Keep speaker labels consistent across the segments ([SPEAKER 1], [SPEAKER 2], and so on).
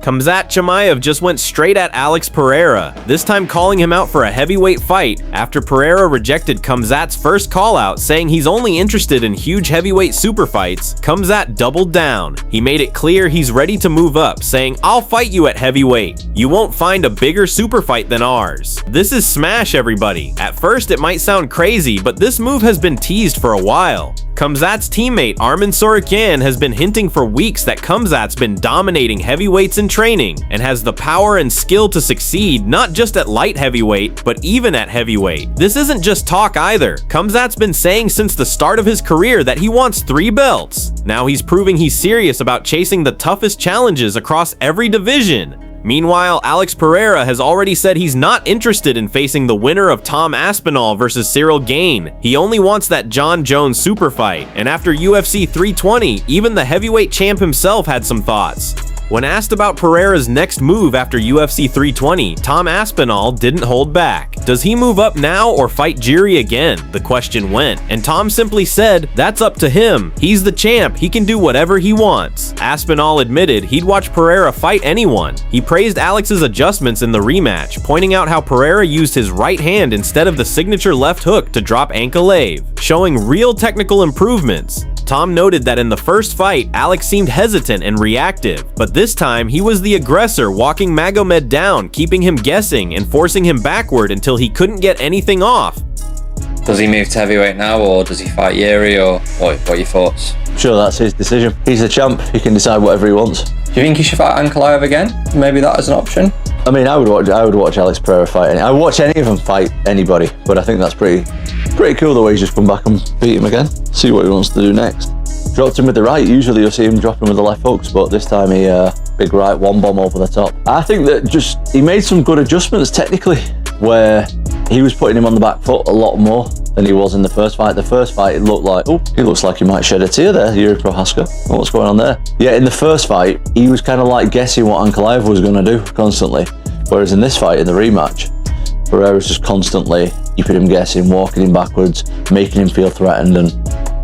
[SPEAKER 1] Khamzat Chimaev just went straight at Alex Pereira, this time calling him out for a heavyweight fight after Pereira rejected Khamzat's first call-out, saying he's only interested in huge heavyweight super fights. Khamzat doubled down. He made it clear he's ready to move up, saying, "I'll fight you at heavyweight. You won't find a bigger super fight than ours." This is smash, everybody. At first it might sound crazy, but this move has been teased for a while. Khamzat's teammate Arman Tsarukyan has been hinting for weeks that Khamzat's been dominating heavyweights in training and has the power and skill to succeed not just at light heavyweight, but even at heavyweight. This isn't just talk either. Khamzat's been saying since the start of his career that he wants 3 belts. Now he's proving he's serious about chasing the toughest challenges across every division. Meanwhile, Alex Pereira has already said he's not interested in facing the winner of Tom Aspinall versus Cyril Gane. He only wants that John Jones super fight, and after UFC 320, even the heavyweight champ himself had some thoughts. When asked about Pereira's next move after UFC 320, Tom Aspinall didn't hold back. Does he move up now or fight Jiri again? The question went, and Tom simply said, "That's up to him. He's the champ. He can do whatever he wants." Aspinall admitted he'd watch Pereira fight anyone. He praised Alex's adjustments in the rematch, pointing out how Pereira used his right hand instead of the signature left hook to drop Ankalaev, showing real technical improvements. Tom noted that in the first fight, Alex seemed hesitant and reactive, but this time he was the aggressor, walking Magomed down, keeping him guessing and forcing him backward until he couldn't get anything off.
[SPEAKER 2] Does he move to heavyweight now, or does he fight Jiri, or what are your thoughts?
[SPEAKER 3] Sure, that's his decision. He's the champ, he can decide whatever he wants.
[SPEAKER 2] Do you think he should fight Ankalaev again? Maybe that as an option?
[SPEAKER 3] I mean, I would watch Alex Pereira fight I would watch any of them fight anybody, but I think that's pretty cool the way he's just come back and beat him again. See what he wants to do next. Dropped him with the right. Usually you'll see him drop him with the left hooks, but this time he big right one bomb over the top. I think that he made some good adjustments technically, where he was putting him on the back foot a lot more than he was in the first fight. The first fight it looked like, oh, he looks like he might shed a tear there, Jiri Prochazka. What's going on there? Yeah, in the first fight he was kind of like guessing what Ankalaev was going to do constantly, whereas in this fight, in the rematch, Pereira's just constantly keeping him guessing, walking him backwards, making him feel threatened, and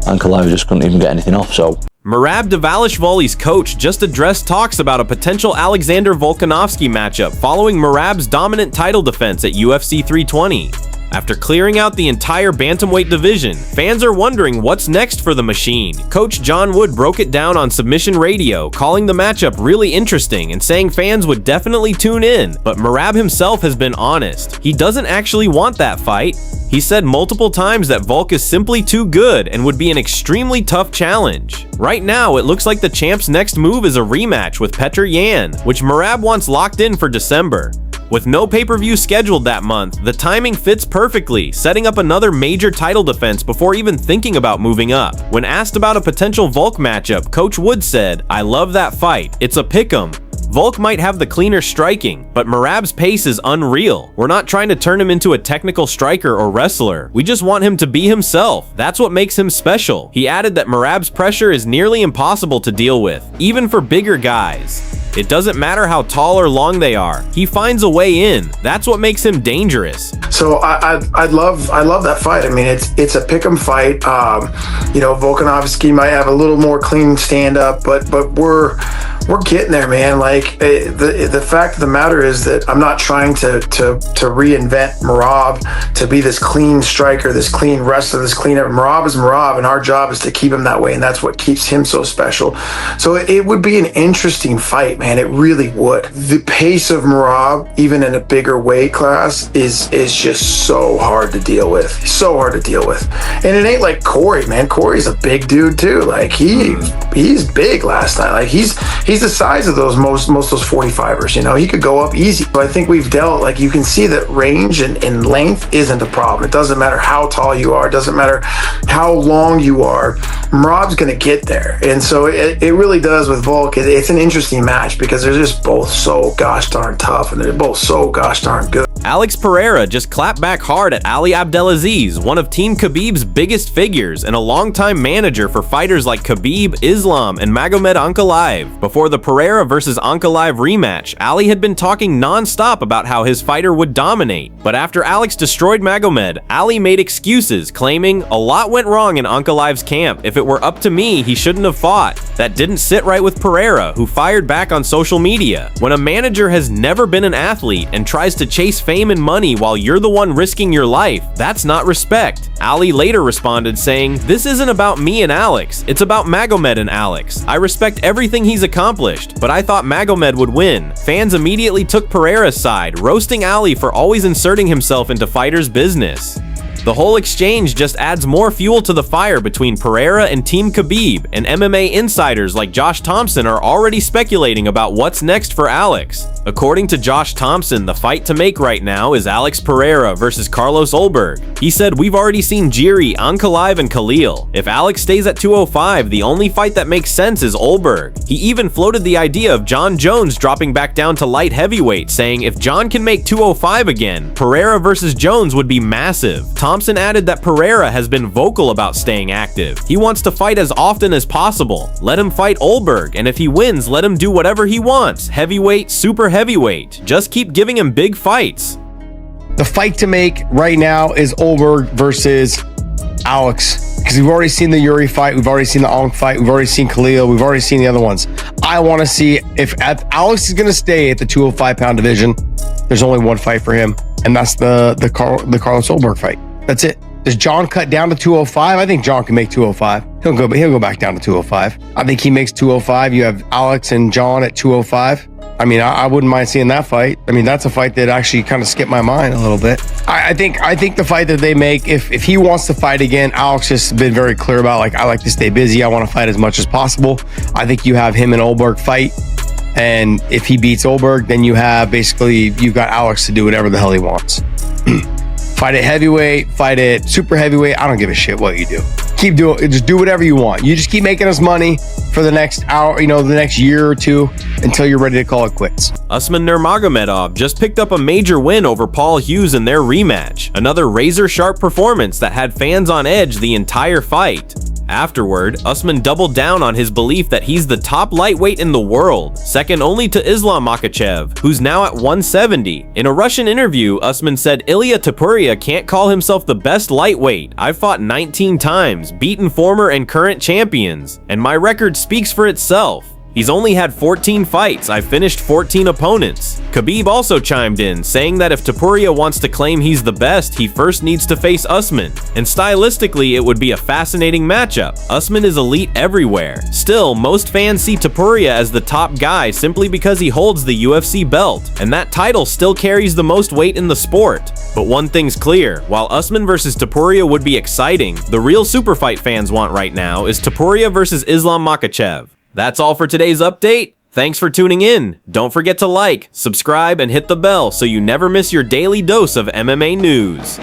[SPEAKER 3] Ankalaev just couldn't even get anything off. So
[SPEAKER 1] Merab Dvalishvili's coach just addressed talks about a potential Alexander Volkanovski matchup following Merab's dominant title defense at UFC 320. After clearing out the entire bantamweight division, fans are wondering what's next for the machine. Coach John Wood broke it down on Submission Radio, calling the matchup really interesting and saying fans would definitely tune in, but Merab himself has been honest. He doesn't actually want that fight. He said multiple times that Volk is simply too good and would be an extremely tough challenge. Right now, it looks like the champ's next move is a rematch with Petr Yan, which Merab wants locked in for December. With no pay-per-view scheduled that month, the timing fits perfectly, setting up another major title defense before even thinking about moving up. When asked about a potential Volk matchup, Coach Wood said, "I love that fight. It's a pick'em. Volk might have the cleaner striking, but Merab's pace is unreal. We're not trying to turn him into a technical striker or wrestler. We just want him to be himself. That's what makes him special." He added that Merab's pressure is nearly impossible to deal with, even for bigger guys. It doesn't matter how tall or long they are. He finds a way in. That's what makes him dangerous.
[SPEAKER 4] So I love that fight. I mean, it's a pick'em fight. You know, Volkanovski might have a little more clean stand up, but we're getting there, man. Like the fact of the matter is that I'm not trying to reinvent Merab to be this clean striker, this clean wrestler, this clean. Merab is Merab, and our job is to keep him that way, and that's what keeps him so special. So it would be an interesting fight, man. It really would. The pace of Merab, even in a bigger weight class, is just so hard to deal with. So hard to deal with. And it ain't like Corey, man. Corey's a big dude too. Like he's big last night. Like he's the size of those most of those 45ers. You know, he could go up easy. But I think we've dealt, like, you can see that range and length isn't a problem. It doesn't matter how tall you are. It doesn't matter how long you are. Merab's going to get there. And so it really does with Volk. It's an interesting match because they're just both so gosh darn tough and they're both so gosh darn good.
[SPEAKER 1] Alex Pereira just clapped back hard at Ali Abdelaziz, one of Team Khabib's biggest figures and a longtime manager for fighters like Khabib, Islam, and Magomed Ankalaev. Before the Pereira versus Ankalaev rematch, Ali had been talking non-stop about how his fighter would dominate. But after Alex destroyed Magomed, Ali made excuses, claiming a lot went wrong in Ankalaev's camp. If it were up to me, he shouldn't have fought. That didn't sit right with Pereira, who fired back on social media. When a manager has never been an athlete and tries to chase fame and money while you're the one risking your life, that's not respect. Ali later responded saying, "This isn't about me and Alex, it's about Magomed and Alex. I respect everything he's accomplished, but I thought Magomed would win." Fans immediately took Pereira's side, roasting Ali for always inserting himself into fighters' business. The whole exchange just adds more fuel to the fire between Pereira and Team Khabib, and MMA insiders like Josh Thompson are already speculating about what's next for Alex. According to Josh Thompson, the fight to make right now is Alex Pereira versus Carlos Ulberg. He said, "We've already seen Jiri, Ankalaev, and Khalil. If Alex stays at 205, the only fight that makes sense is Ulberg." He even floated the idea of John Jones dropping back down to light heavyweight, saying if John can make 205 again, Pereira versus Jones would be massive. Thompson added that Pereira has been vocal about staying active. He wants to fight as often as possible. Let him fight Ulberg, and if he wins, let him do whatever he wants. Heavyweight, super heavyweight. Just keep giving him big fights.
[SPEAKER 5] The fight to make right now is Ulberg versus Alex, because we've already seen the Yuri fight, we've already seen the Ong fight, we've already seen Khalil, we've already seen the other ones. I want to see if Alex is going to stay at the 205-pound division. There's only one fight for him, and that's the Carlos Ulberg fight. That's it. Does John cut down to 205? I think John can make 205. He'll go back down to 205. I think he makes 205. You have Alex and John at 205. I mean, I wouldn't mind seeing that fight. I mean, that's a fight that actually kind of skipped my mind a little bit. I think the fight that they make, if he wants to fight again, Alex just been very clear about, like, I like to stay busy. I want to fight as much as possible. I think you have him and Ulberg fight. And if he beats Ulberg, then you've got Alex to do whatever the hell he wants. Fight at heavyweight, fight at super heavyweight. I don't give a shit what you do. Keep doing it. Just do whatever you want. You just keep making us money for the next hour, the next year or two until you're ready to call it quits.
[SPEAKER 1] Usman Nurmagomedov just picked up a major win over Paul Hughes in their rematch. Another razor-sharp performance that had fans on edge the entire fight. Afterward, Usman doubled down on his belief that he's the top lightweight in the world, second only to Islam Makhachev, who's now at 170. In a Russian interview, Usman said Ilia Topuria can't call himself the best lightweight. I've fought 19 times, beaten former and current champions, and my record speaks for itself. He's only had 14 fights, I've finished 14 opponents. Khabib also chimed in, saying that if Topuria wants to claim he's the best, he first needs to face Usman. And stylistically, it would be a fascinating matchup. Usman is elite everywhere. Still, most fans see Topuria as the top guy simply because he holds the UFC belt, and that title still carries the most weight in the sport. But one thing's clear, while Usman versus Topuria would be exciting, the real superfight fans want right now is Topuria versus Islam Makhachev. That's all for today's update. Thanks for tuning in. Don't forget to like, subscribe, and hit the bell so you never miss your daily dose of MMA news.